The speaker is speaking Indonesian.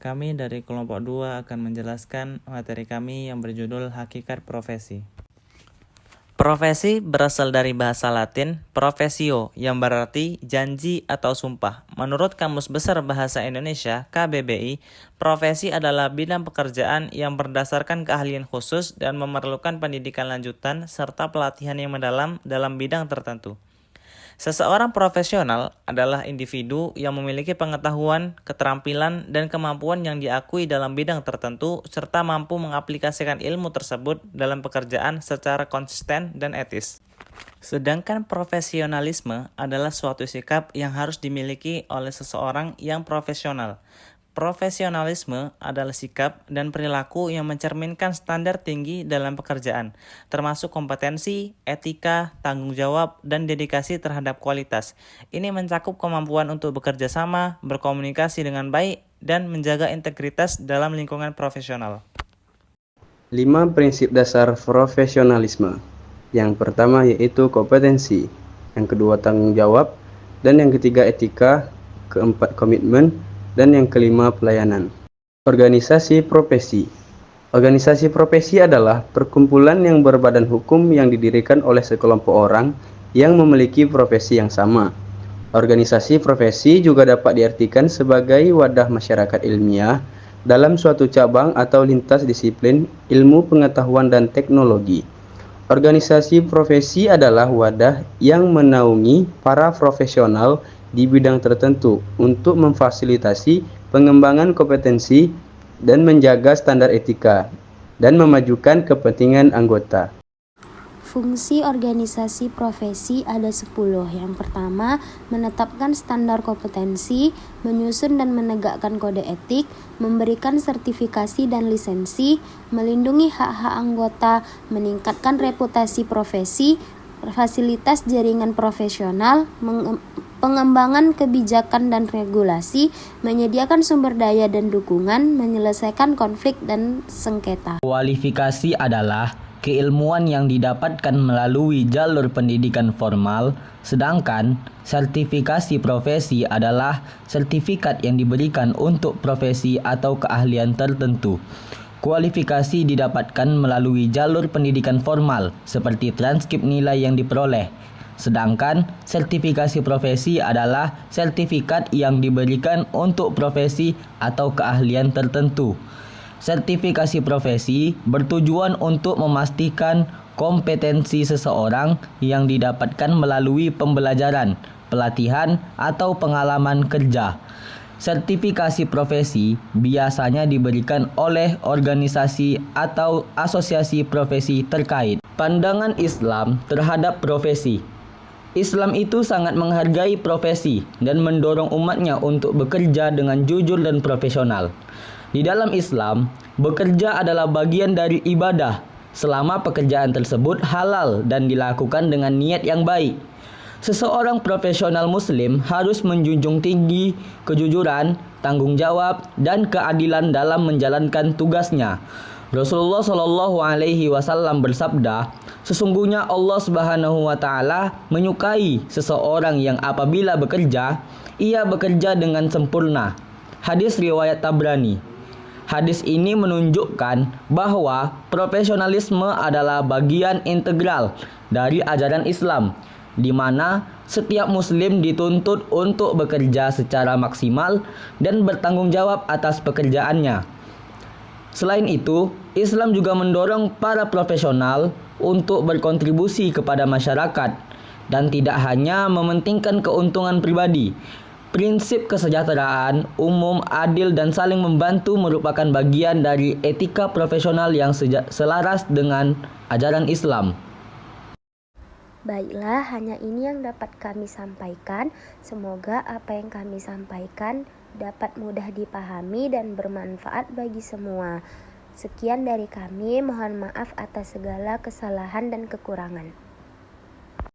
Kami dari kelompok 2 akan menjelaskan materi kami yang berjudul Hakikat Profesi. Profesi berasal dari bahasa Latin profesio yang berarti janji atau sumpah. Menurut Kamus Besar Bahasa Indonesia (KBBI), profesi adalah bidang pekerjaan yang berdasarkan keahlian khusus dan memerlukan pendidikan lanjutan serta pelatihan yang mendalam dalam bidang tertentu. Seseorang profesional adalah individu yang memiliki pengetahuan, keterampilan, dan kemampuan yang diakui dalam bidang tertentu serta mampu mengaplikasikan ilmu tersebut dalam pekerjaan secara konsisten dan etis. Sedangkan profesionalisme adalah suatu sikap yang harus dimiliki oleh seseorang yang profesional. Profesionalisme adalah sikap dan perilaku yang mencerminkan standar tinggi dalam pekerjaan, termasuk kompetensi, etika, tanggung jawab, dan dedikasi terhadap kualitas. Ini mencakup kemampuan untuk bekerja sama, berkomunikasi dengan baik, dan menjaga integritas dalam lingkungan profesional. 5 prinsip dasar profesionalisme. Yang pertama yaitu kompetensi, yang kedua tanggung jawab, dan yang ketiga etika, keempat komitmen, dan yang kelima pelayanan. Organisasi profesi. Organisasi profesi adalah perkumpulan yang berbadan hukum yang didirikan oleh sekelompok orang yang memiliki profesi yang sama. Organisasi profesi juga dapat diartikan sebagai wadah masyarakat ilmiah dalam suatu cabang atau lintas disiplin ilmu pengetahuan dan teknologi. Organisasi profesi adalah wadah yang menaungi para profesional di bidang tertentu untuk memfasilitasi pengembangan kompetensi dan menjaga standar etika dan memajukan kepentingan anggota. Fungsi organisasi profesi ada 10. Yang pertama, menetapkan standar kompetensi, menyusun dan menegakkan kode etik, memberikan sertifikasi dan lisensi, melindungi hak-hak anggota, meningkatkan reputasi profesi, fasilitas jaringan profesional, pengembangan kebijakan dan regulasi, menyediakan sumber daya dan dukungan, menyelesaikan konflik dan sengketa. Kualifikasi adalah keilmuan yang didapatkan melalui jalur pendidikan formal, sedangkan sertifikasi profesi adalah sertifikat yang diberikan untuk profesi atau keahlian tertentu. Kualifikasi didapatkan melalui jalur pendidikan formal, seperti transkrip nilai yang diperoleh. Sedangkan sertifikasi profesi adalah sertifikat yang diberikan untuk profesi atau keahlian tertentu. Sertifikasi profesi bertujuan untuk memastikan kompetensi seseorang yang didapatkan melalui pembelajaran, pelatihan, atau pengalaman kerja. Sertifikasi profesi biasanya diberikan oleh organisasi atau asosiasi profesi terkait. Pandangan Islam terhadap profesi. Islam itu sangat menghargai profesi dan mendorong umatnya untuk bekerja dengan jujur dan profesional. Di dalam Islam, bekerja adalah bagian dari ibadah selama pekerjaan tersebut halal dan dilakukan dengan niat yang baik. Seseorang profesional muslim harus menjunjung tinggi kejujuran, tanggung jawab, dan keadilan dalam menjalankan tugasnya. Rasulullah Shallallahu Alaihi Wasallam bersabda, sesungguhnya Allah Subhanahu Wa Taala menyukai seseorang yang apabila bekerja, ia bekerja dengan sempurna. Hadis riwayat Tabrani. Hadis ini menunjukkan bahwa profesionalisme adalah bagian integral dari ajaran Islam, di mana setiap muslim dituntut untuk bekerja secara maksimal dan bertanggung jawab atas pekerjaannya. Selain itu, Islam juga mendorong para profesional untuk berkontribusi kepada masyarakat dan tidak hanya mementingkan keuntungan pribadi. Prinsip kesejahteraan umum, adil, dan saling membantu merupakan bagian dari etika profesional yang selaras dengan ajaran Islam. Baiklah, hanya ini yang dapat kami sampaikan. Semoga apa yang kami sampaikan dapat mudah dipahami dan bermanfaat bagi semua. Sekian dari kami, mohon maaf atas segala kesalahan dan kekurangan.